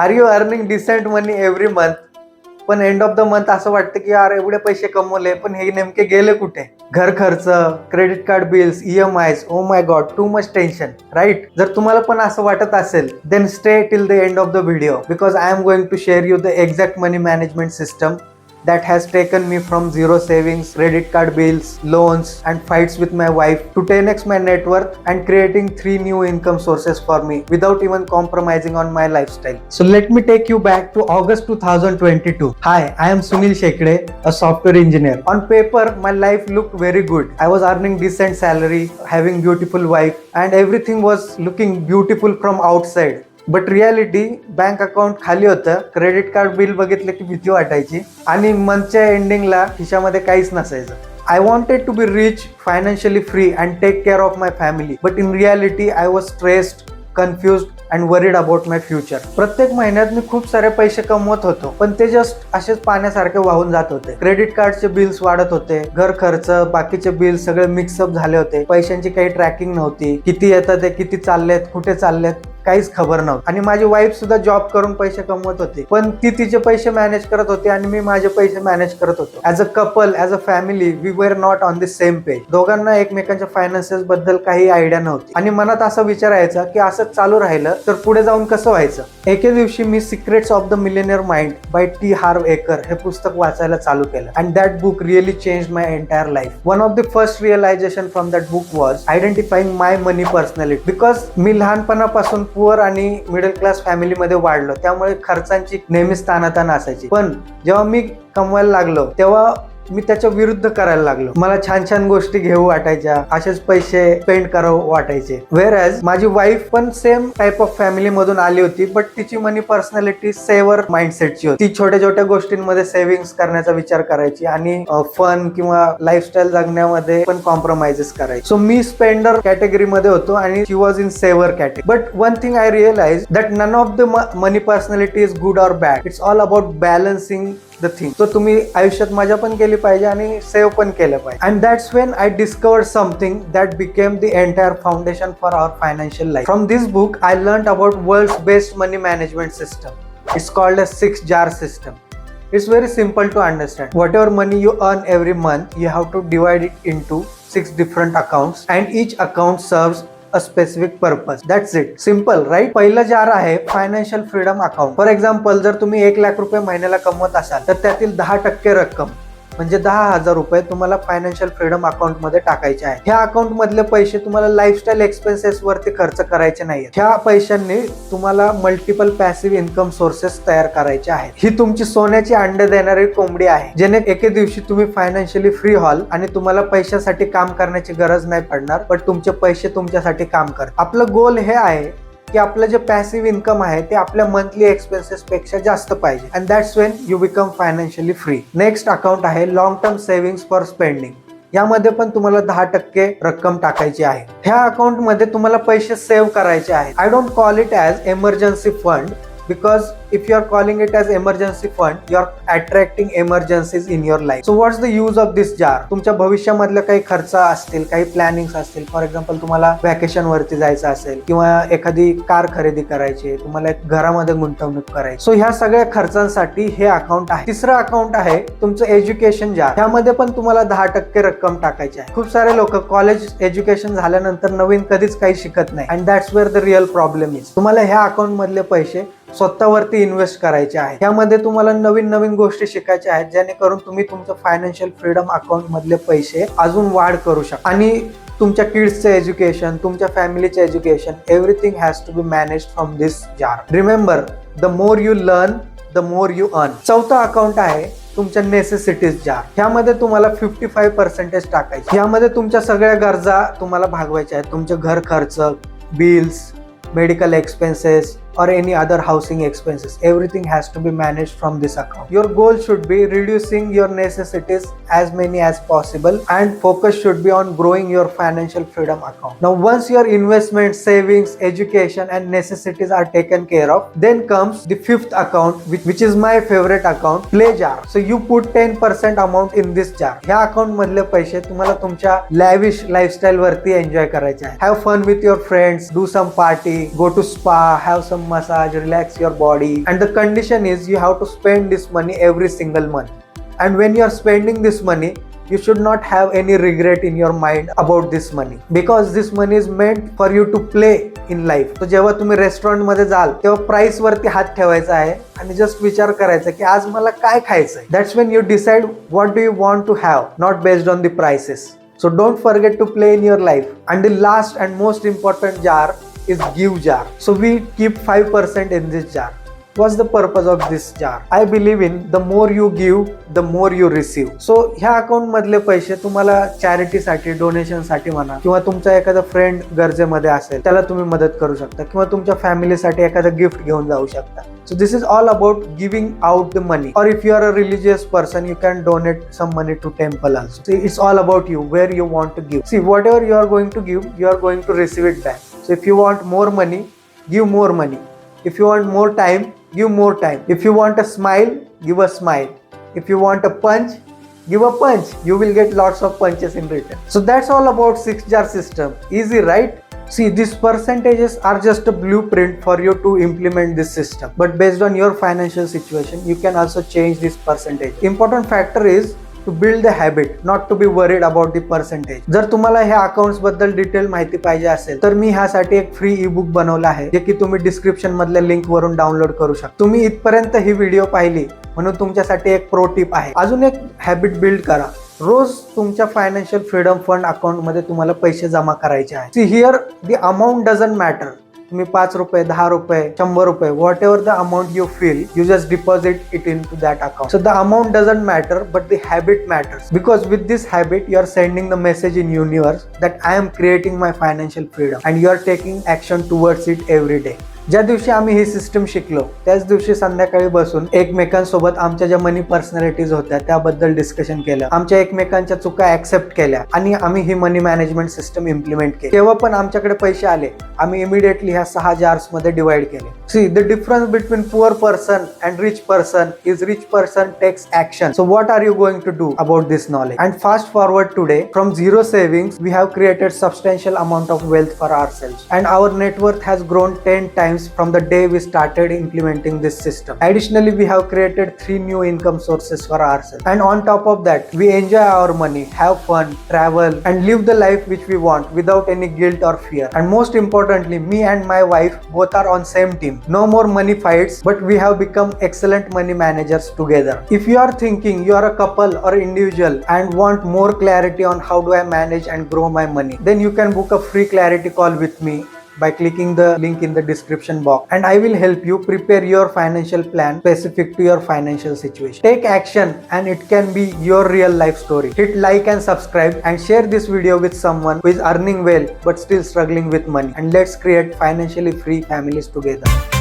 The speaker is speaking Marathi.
R you earning decent money every month? पण एंड ऑफ द मंथ असं वाटतं की यार एवढे पैसे कमवले पण हे नेमके गेले कुठे? घर खर्च, credit card bills, EMIs, oh my God, too much tension, right? जर तुम्हाला पण असं वाटत असेल then stay till the end of the video because I am going to share you the exact money management system that has taken me from zero savings, credit card bills, loans and fights with my wife to 10x my net worth and creating 3 new income sources for me without even compromising on my lifestyle. So let me take you back to August 2022. Hi, I am Sunil Shekde, a software engineer. On paper, my life looked very good. I was earning decent salary, having beautiful wife and everything was looking beautiful from outside. But reality bank account खाली होतं, क्रेडिट कार्ड बिल बघितलं की भीती वाटायची आणि मंथच्या एंडिंगला खिशामध्ये काहीच नसायचं. I wanted to be rich, financially free and take care of my family. But in reality, I was stressed, confused and worried about my future. प्रत्येक महिन्यात मी खूप सारे पैसे कमवत होतो पण ते जस्ट असेच पाण्यासारखे वाहून जात होते. क्रेडिट कार्डचे बिल्स वाढत होते, घर खर्च, बाकीचे बिल्स सगळे मिक्सअप झाले होते. पैशांची काही ट्रॅकिंग नव्हती, किती येतात ते, किती चाललेत, कुठे चाललेत, काहीच खबर नव्हती. आणि माझी वाईफ सुद्धा जॉब करून पैसे कमवत होती पण ती तिचे पैसे मॅनेज करत होती आणि मी माझे पैसे मॅनेज करत होतो. As a couple, as a family, we were not on the same page. दोघांना एकमेकांच्या फायनान्सेस बद्दल काही आयडिया नव्हती आणि मनात असं विचारायचं की असंच चालू राहिलं तर पुढे जाऊन कसं व्हायचं. एके दिवशी मी secrets of the millionaire mind by T Harv Eker हे पुस्तक वाचायला चालू केलं and that book really changed my entire life. One of the first realization from that book was identifying my money personality. Because मी लहानपणापासून पुअर आणि मिडल क्लास फॅमिलीमध्ये वाढलो त्यामुळे खर्चांची नेहमीच ताणाताण असायची. पण जेव्हा मी कमवायला लागलो तेव्हा मी त्याच्या विरुद्ध करायला लागलो. मला छान छान गोष्टी घेऊ वाटायच्या, असेच पैसे स्पेंड करावं वाटायचे. व्हेअरएज माझी वाईफ पण सेम टाइप ऑफ फॅमिली मधून आली होती बट तिची मनी पर्सनॅलिटी सेव्हर माइंडसेटची होती. ती छोट्या छोट्या गोष्टींमध्ये सेव्हिंग्स करण्याचा विचार करायची आणि फन किंवा लाईफस्टाईल जगण्यामध्ये पण कॉम्प्रोमाइजेस करायची. सो मी स्पेंडर कॅटेगरी मध्ये होतो आणि she was in saver category. But one thing I realize that none of the money personality is good or bad. It's all about balancing the thing. तो तुम्ही आयुष्यात मजा पण केली पाहिजे आणि सेव्ह पण केलं पाहिजे. And that's when I discovered something that became the entire foundation for our financial life. From this book I learn about world's best money management system. It's called a 6 jar system. It's very simple to understand. Whatever money you earn every month, you have to divide it into 6 different accounts and each account serves a specific purpose. That's it. Simple, right? पहिलं जार आहे financial freedom account. For example जर तुम्ही 1 लाख रुपये महिन्याला कमवत असाल तर त्यातील 10% रक्कम म्हणजे 10,000 रुपये तुम्हाला फायनान्शियल फ्रीडम अकाउंट मध्ये टाकायचे आहे. ह्या अकाउंट मधले पैसे तुम्हाला लाईफस्टाईल एक्सपेन्सेस वरती खर्च करायचे नाहीये. ह्या पैशांनी तुम्हाला मल्टिपल पॅसिव्ह इन्कम सोर्सेस तयार करायचे आहेत. ही तुमची सोन्याची अंडे देणारी कोंबडी आहे जेणे एके दिवशी तुम्ही फायनान्शियली फ्री व्हाल आणि तुम्हाला पैशासाठी काम करण्याची गरज नाही पडणार पण तुमचे पैसे तुमच्यासाठी काम करतात. आपलं गोल हे आहे की आपलं जे पॅसिव्ह इन्कम आहे ते आपल्या मंथली एक्सपेन्सेस पेक्षा जास्त पाहिजे and that's when you become financially free. Next account आहे long term savings for spending. यामध्ये पण तुम्हाला 10% रक्कम टाकायची आहे. ह्या अकाउंट मध्ये तुम्हाला पैसे सेव्ह करायचे आहेत. I don't call it as emergency fund because if you are calling it as emergency fund you are attracting emergencies in your life. So what's the use of this jar? तुमच्या भविष्यामधले काही खर्च असतील, काही प्लॅनिंग्स असतील. फॉर एक्झाम्पल तुम्हाला व्हॅकेशन वरती जायचं असेल किंवा एखादी कार खरेदी करायची, तुम्हाला एक घरामध्ये गुंतवणूक करायची. सो ह्या सगळ्या खर्चांसाठी हे अकाउंट आहे. तिसरं अकाउंट आहे तुमचं एज्युकेशन जार. ह्यामध्ये पण तुम्हाला 10% रक्कम टाकायची आहे. खूप सारे लोक कॉलेज एज्युकेशन झाल्यानंतर नवीन कधीच काही शिकत नाही and that's where the real problem is. तुम्हाला ह्या अकाउंट मधले पैसे स्वतःवरती इन्व्हेस्ट करायचे आहे. यामध्ये तुम्हाला नवीन नवीन गोष्टी शिकायच्या आहेत जेणेकरून तुम्ही तुमच्या फायनान्शियल फ्रीडम अकाउंट मधले पैसे अजून वाढ करू शकता आणि तुमच्या किड्सचं एज्युकेशन, तुमच्या फॅमिलीचं education, everything has to be manage from this jar. Remember, the more you learn the more you earn. चौथं अकाउंट आहे तुमच्या नेसेसिटीज जार. ह्यामध्ये तुम्हाला 55% टाकायचे. यामध्ये तुमच्या सगळ्या गरजा तुम्हाला भागवायच्या आहेत. तुमचे घर खर्च, bills, medical expenses or any other housing expenses, everything has to be managed from this account. Your goal should be reducing your necessities as many as possible and focus should be on growing your financial freedom account. Now once your investments, savings, education and necessities are taken care of, then comes the 5th account which is my favorite account, play jar. So you put 10% amount in this jar. ह्या अकाउंट मधले पैसे तुम्हाला तुमच्या lavish lifestyle वरती एन्जॉय करायचे आहे. Have fun with your friends, do some party, go to spa, have some some massage, relax your body. And the condition is you have to spend this money every single month. And when you are spending this money, you should not have any regret in your mind about this money, because this money is meant for you to play in life. So जेव्हा तुम्ही रेस्टॉरंट मध्ये जाल तेव्हा प्राइस वरती हात ठेवायचा आहे आणि जस्ट विचार करायचा की आज मला काय खायचंय. That's when you decide what do you want to have, not based on the prices. So don't forget to play in your life. And the last and most important jar is give jar. So we keep 5% in this jar. What's the purpose of this jar? I believe in the more you give, the more you receive. So ह्या अकाउंट मधले पैसे तुम्हाला चॅरिटीसाठी, डोनेशनसाठी म्हणा, किंवा तुमचा एखादा फ्रेंड गरजेमध्ये असेल त्याला तुम्ही मदत करू शकता, किंवा तुमच्या फॅमिलीसाठी एखादा गिफ्ट घेऊन जाऊ शकता. So this is all about giving out the money. Or if you are a religious person, you can donate some money to temple also. See, it's all about you, where you want to give. See, whatever you are going to give, you are going to receive it back. So if you want more money, give more money. If you want more time, give more time. If you want a smile, give a smile. If you want a punch, give a punch. You will get lots of punches in return. So that's all about 6-jar system. Easy, right? See, these percentages are just a blueprint for you to implement this system. But based on your financial situation, you can also change this percentage. Important factor is to build the habit, not to be worried about the percentage. जर तुम्हाला ह्या अकाउंट्स बद्दल डिटेल माहिती पाहिजे असेल तर मी ह्यासाठी एक फ्री ई बुक बनवला आहे, जे की तुम्ही डिस्क्रिप्शन मधल्या लिंक वरून डाउनलोड करू शकता. तुम्ही इथपर्यंत ही व्हिडिओ पाहिली म्हणून तुमच्यासाठी एक प्रो टिप आहे. अजून एक हॅबिट बिल्ड करा. रोज तुमच्या फायनान्शियल फ्रीडम फंड अकाउंट मध्ये तुम्हाला पैसे जमा करायचे आहे. See here the amount doesn't matter. तुम्ही 5 रुपये, 10 रुपये, 100 रुपये, whatever the amount you feel, you just deposit it into that account. So the amount doesn't matter, but the habit matters. Because with this habit you are sending the message in universe that I am creating my financial freedom and you are taking action towards it every day. ज्या दिवशी आम्ही ही सिस्टम शिकलो त्याच दिवशी संध्याकाळी बसून एकमेकांसोबत आमच्या ज्या मनी पर्सनॅलिटीज होत्या त्याबद्दल डिस्कशन केलं, आमच्या एकमेकांच्या चुका ऍक्सेप्ट केल्या आणि आम्ही ही मनी मॅनेजमेंट सिस्टम इम्प्लिमेंट केली. तेव्हा पण आमच्याकडे पैसे आले, आम्ही इमिडिएटली ह्या 6 जार्स मध्ये डिवाइड केले. See, the difference between poor person and rich person is rich person takes action. So what are you going to do about this knowledge? And fast forward today, from zero savings we have created substantial amount of wealth for ourselves and our net worth has grown 10 times from the day we started implementing this system. Additionally, we have created 3 new income sources for ourselves. And on top of that, we enjoy our money, have fun, travel, and live the life which we want without any guilt or fear. And most importantly, me and my wife both are on same team. No more money fights, but we have become excellent money managers together. If you are thinking you are a couple or individual and want more clarity on how do I manage and grow my money, then you can book a free clarity call with me by clicking the link in the description box, and I will help you prepare your financial plan specific to your financial situation. Take action and it can be your real life story. Hit like and subscribe and share this video with someone who is earning well but still struggling with money, and let's create financially free families together.